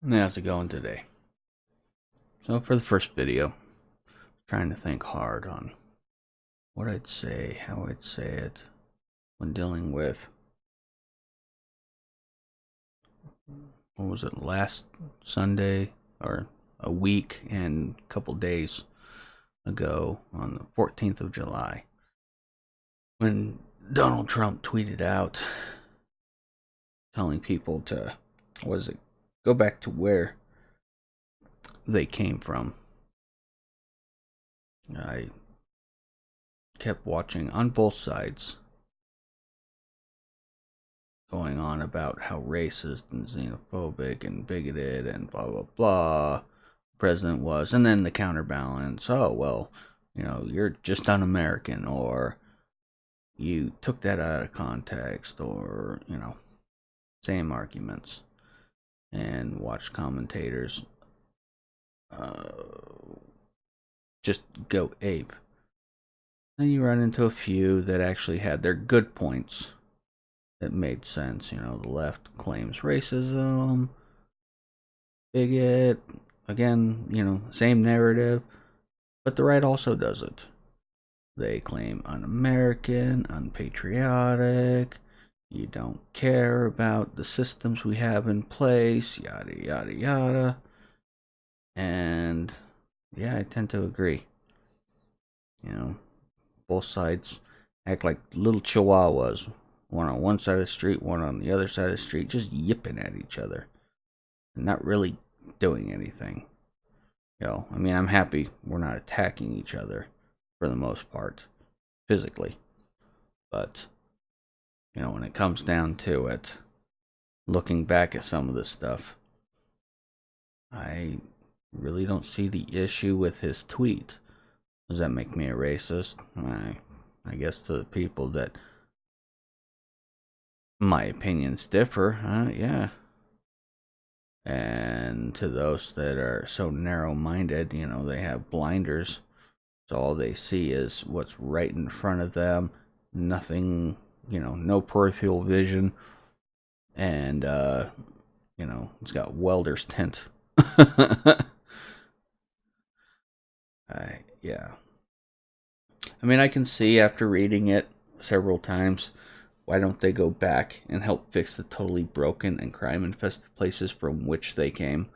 How's it going today? So for the first video, trying to think hard on what I'd say, how I'd say it when dealing with, what was it, last Sunday or a week and a couple days ago on the 14th of July when Donald Trump tweeted out telling people to, what is it, go back to where they came from. I kept watching on both sides going on about how racist and xenophobic and bigoted and blah blah blah the president was, and then the counterbalance, oh well, you're just un-American, or you took that out of context, or same arguments, and watch commentators uh, just go ape. Then you run into a few that actually had their good points that made sense. The left claims racism, bigot, again, same narrative, but the right also does it. They claim un-American, unpatriotic, you don't care about the systems we have in place, yada, yada, yada. And yeah, I tend to agree. Both sides act like little chihuahuas, one on one side of the street, one on the other side of the street, just yipping at each other and not really doing anything. I'm happy we're not attacking each other for the most part, physically. But, when it comes down to it, looking back at some of this stuff, I really don't see the issue with his tweet. Does that make me a racist? I guess to the people that my opinions differ, yeah. And to those that are so narrow-minded, they have blinders, so all they see is what's right in front of them, nothing, no peripheral vision, and it's got welder's tint. Yeah. I can see after reading it several times, why don't they go back and help fix the totally broken and crime-infested places from which they came?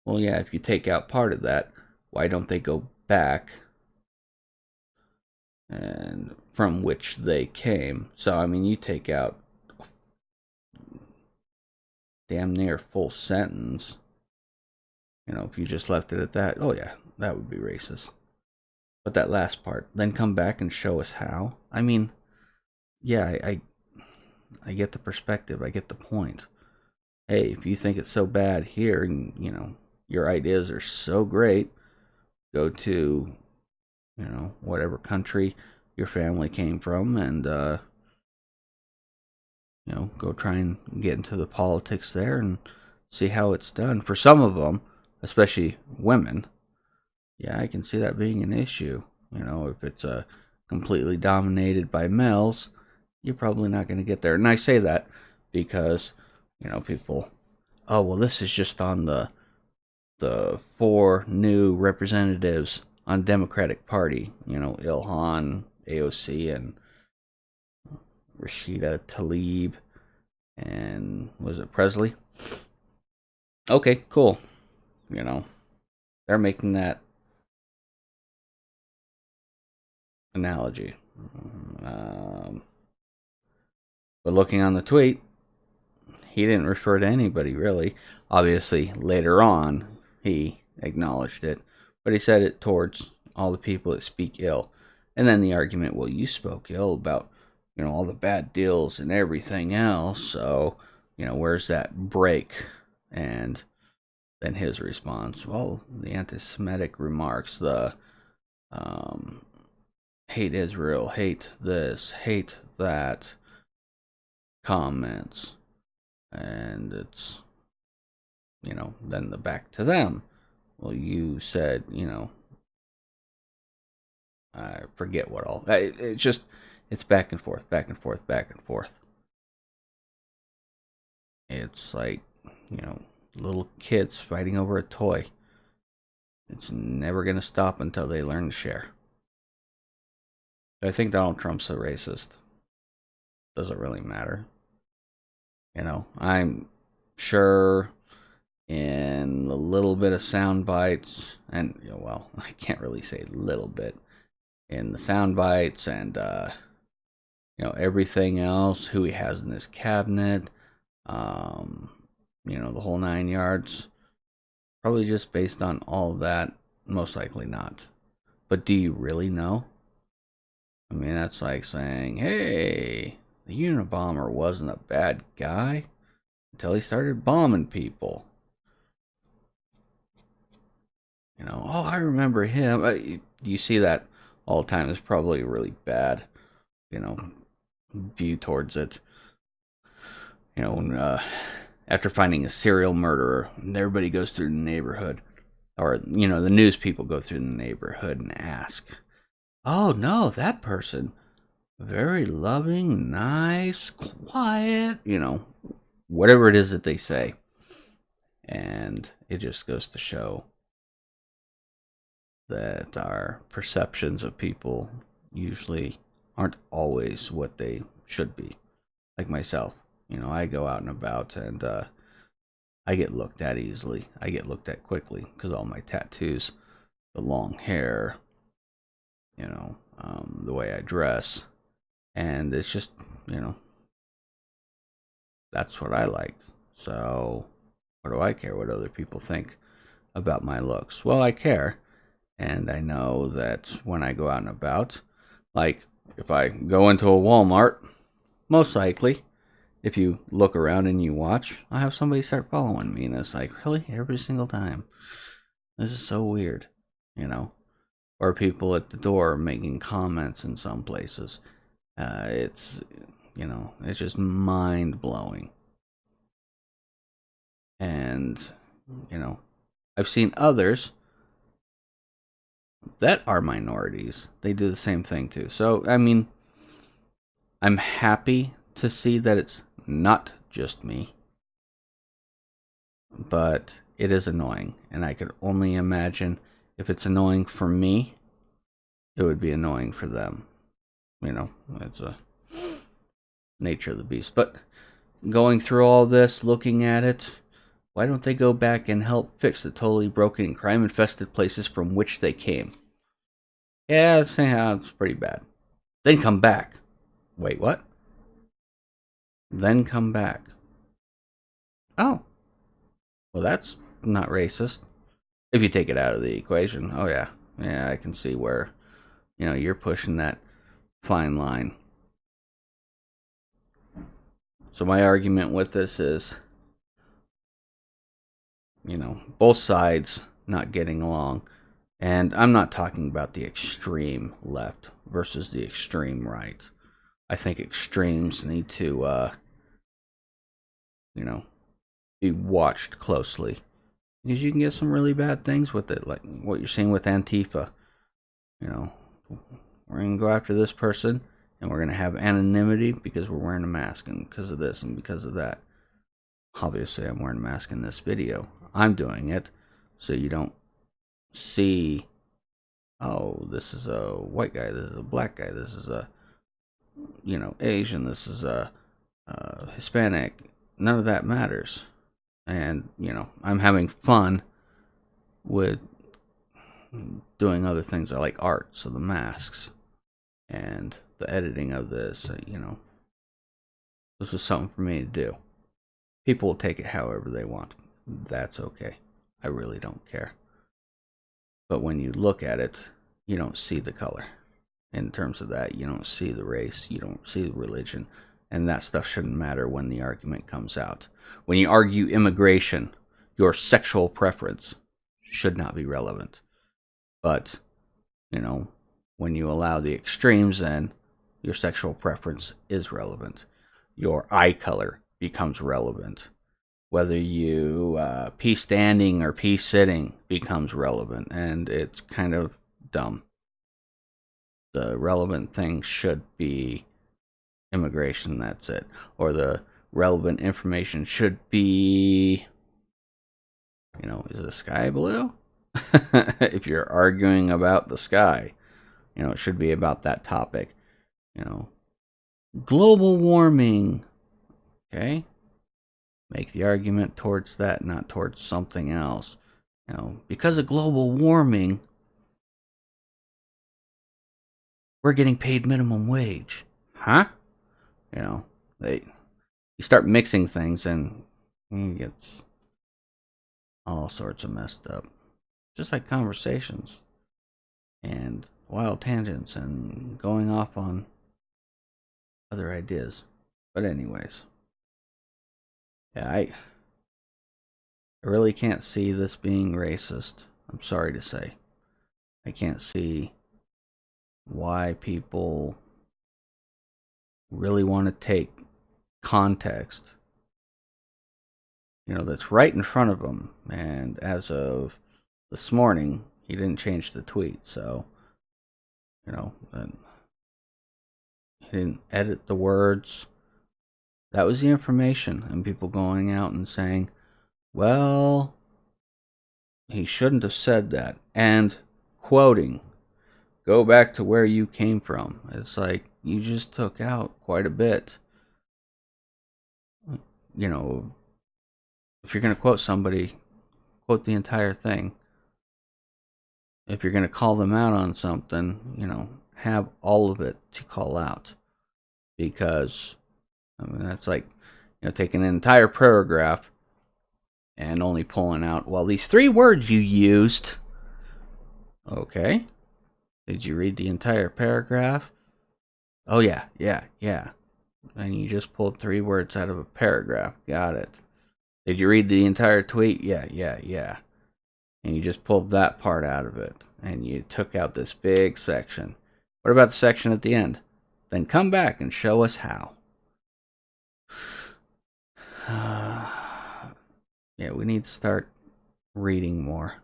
Well, yeah, if you take out part of that, why don't they go back and from which they came? So, you take out damn near full sentence. If you just left it at that, oh yeah, that would be racist. But that last part, then come back and show us how. Yeah, I get the perspective. I get the point. Hey, if you think it's so bad here, and your ideas are so great, go to whatever country your family came from, and go try and get into the politics there and see how it's done. For some of them, especially women, yeah, I can see that being an issue. If it's completely dominated by males, you're probably not going to get there. And I say that because, people, oh, well, this is just on the 4 new representatives on Democratic Party, Ilhan, AOC, and Rashida Tlaib, and was it Presley? Okay, cool. They're making that analogy. But looking on the tweet, he didn't refer to anybody really. Obviously, later on, he acknowledged it, but he said it towards all the people that speak ill. And then the argument, well, you spoke ill about, all the bad deals and everything else, so, where's that break? And then his response, well, the anti-Semitic remarks, the hate Israel, hate this, hate that comments, and it's, then the back to them. Well, you said, I forget what all. It's back and forth, back and forth, back and forth. It's like, little kids fighting over a toy. It's never going to stop until they learn to share. I think Donald Trump's a racist. Doesn't really matter. I'm sure in a little bit of sound bites, and well, I can't really say little bit in the sound bites, and everything else, who he has in his cabinet, the whole 9 yards. Probably just based on all of that, most likely not. But do you really know? I mean, that's like saying, hey, the Unabomber wasn't a bad guy until he started bombing people. Oh, I remember him. You see that all the time. There's probably a really bad, view towards it. After finding a serial murderer, everybody goes through the neighborhood, or the news people go through the neighborhood and ask, oh no, that person, very loving, nice, quiet, whatever it is that they say. And it just goes to show that our perceptions of people usually aren't always what they should be. Like myself, I go out and about, and I get looked at easily. I get looked at quickly because all my tattoos, the long hair, the way I dress, and it's just, that's what I like. So what do I care what other people think about my looks? Well, I care, and I know that when I go out and about, like if I go into a Walmart, most likely, if you look around and you watch, I'll have somebody start following me, and it's like, really? Every single time? This is so weird, Or people at the door making comments in some places. It's just mind-blowing. And, I've seen others that are minorities. They do the same thing too. So, I mean, I'm happy to see that it's not just me, but it is annoying, and I could only imagine if it's annoying for me, it would be annoying for them. It's a nature of the beast. But going through all this, looking at it, why don't they go back and help fix the totally broken and crime-infested places from which they came? Yeah, it's pretty bad. Then come back. Wait, what? Then come back. Oh. Well, that's not racist. If you take it out of the equation. Oh, yeah. Yeah, I can see where, you're pushing that fine line. So my argument with this is, both sides not getting along. And I'm not talking about the extreme left versus the extreme right. I think extremes need to, be watched closely. Because you can get some really bad things with it, like what you're seeing with Antifa. We're going to go after this person, and we're going to have anonymity because we're wearing a mask, and because of this and because of that. Obviously, I'm wearing a mask in this video. I'm doing it so you don't see, oh, this is a white guy, this is a black guy, this is a, Asian, this is a Hispanic. None of that matters. And, I'm having fun with doing other things. I like art, so the masks and the editing of this, this is something for me to do. People will take it however they want. That's okay. I really don't care. But when you look at it, you don't see the color. In terms of that, you don't see the race, you don't see the religion, and that stuff shouldn't matter when the argument comes out. When you argue immigration, your sexual preference should not be relevant. But, when you allow the extremes in, your sexual preference is relevant. Your eye color becomes relevant. Whether you pee standing or pee sitting becomes relevant, and it's kind of dumb. The relevant thing should be immigration, that's it. Or the relevant information should be You know, is the sky blue? If you're arguing about the sky, you know, it should be about that topic. You know, global warming. Okay? Make the argument towards that, not towards something else. You know, because of global warming, we're getting paid minimum wage. Huh? You know, you start mixing things and it gets all sorts of messed up. Just like conversations and wild tangents and going off on other ideas. But anyways, yeah, I really can't see this being racist. I'm sorry to say. I can't see why people really want to take context, you know, that's right in front of them. And as of this morning, he didn't change the tweet, so, you know, he didn't edit the words. That was the information, and people going out and saying, well, he shouldn't have said that. And quoting, go back to where you came from. It's like, you just took out quite a bit. You know, if you're going to quote somebody, quote the entire thing. If you're going to call them out on something, you know, have all of it to call out. Because, I mean, that's like, you know, taking an entire paragraph and only pulling out, well, these 3 words you used. Okay. Did you read the entire paragraph? Oh, yeah. And you just pulled 3 words out of a paragraph. Got it. Did you read the entire tweet? Yeah. And you just pulled that part out of it. And you took out this big section. What about the section at the end? Then come back and show us how. Yeah, we need to start reading more.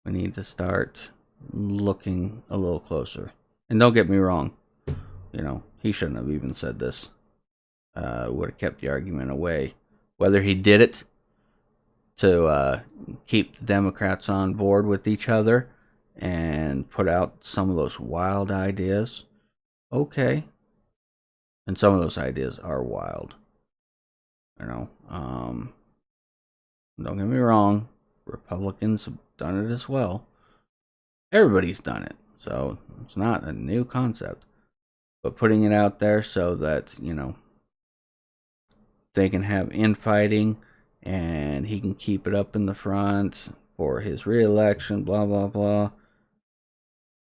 We need to start looking a little closer. And don't get me wrong, you know, he shouldn't have even said this. Would have kept the argument away. Whether he did it to keep the Democrats on board with each other and put out some of those wild ideas, okay. And some of those ideas are wild. You know, don't get me wrong, Republicans have done it as well. Everybody's done it, so it's not a new concept. But putting it out there so that, you know, they can have infighting and he can keep it up in the front for his re-election, blah, blah, blah.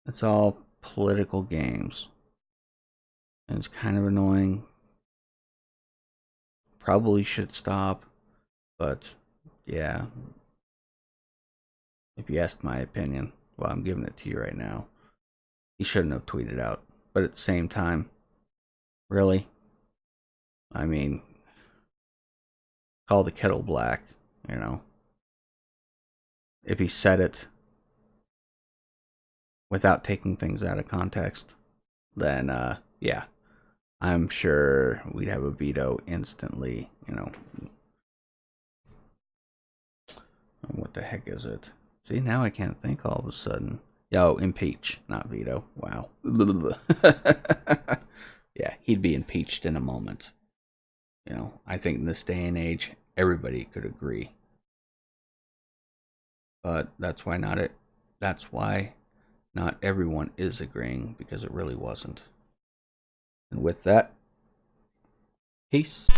It's all political games. And it's kind of annoying. Probably should stop. But, yeah. If you asked my opinion, well, I'm giving it to you right now. He shouldn't have tweeted out. But at the same time, really? I mean, call the kettle black, you know. If he said it without taking things out of context, then, yeah, I'm sure we'd have a veto instantly, you know. What the heck is it? See, now I can't think all of a sudden. Yo, impeach, not veto. Wow. Yeah, he'd be impeached in a moment. You know, I think in this day and age, everybody could agree. But that's why not everyone is agreeing, because it really wasn't. And with that, peace.